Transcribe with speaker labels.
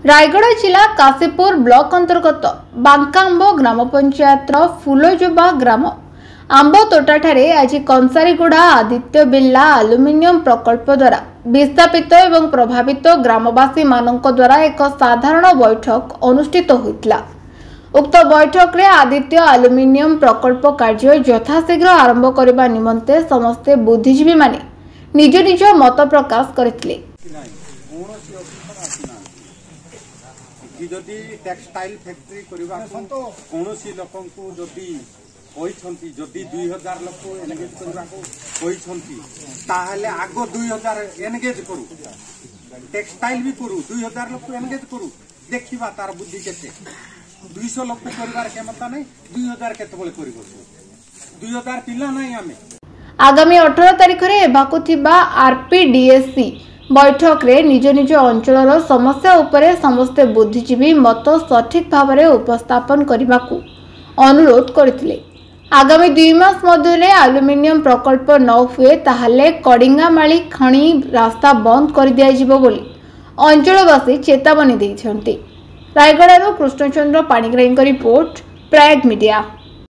Speaker 1: रायगढ़ जिला काशीपुर ब्लॉक अंतर्गत बांकांबो ग्राम पंचायत फुलजोबा ग्राम आंब तोटाठारे आज कंसारीगुड़ा आदित्य बिर्ला आलुमिनियम प्रकल्प द्वारा विस्थापित एवं प्रभावित ग्रामवासी मानक द्वारा एक साधारण बैठक अनुष्ठित होइतला। उक्त बैठक रे आदित्य आलुमिनियम प्रकल्प कार्य यथाशीघ्र आरंभ करबा निमंते समस्ते बुद्धिजीवी माने निज निज मत प्रकाश करथिले।
Speaker 2: जदि टेक्सटाइल फैक्ट्री करबा कोनोसी लोकन को जदि होइछंती जदि 2000 लोक एनगेज करबा को होइछंती ताहले आगो 2000 एनगेज करू टेक्सटाइल भी करू 2000 लोक एनगेज करू देखिबा तार बुद्धि केते 200 लोक करबार क्षमता नै 2000 केते बोले करबो 2000 पिला नै हमें
Speaker 1: आगामी 18 तारिख रे हेबाकु थिबा आरपीडीएससी बैठक रे निज निज अंचल समस्या उपरे समस्त बुद्धिजीवी मत सठिक भाव में उपस्थापन करने को अनुरोध करथिले। आगामी 2 मास मध्य आलुमिनियम प्रकल्प न हुए ताहले कडिंगामाली खणी रास्ता बंद कर दिया जिवो बोली अंचलवासी चेतावनी दैछन्ति। रायगढ़ कृष्णचंद्र पाणिग्राही रिपोर्ट, प्राग मीडिया।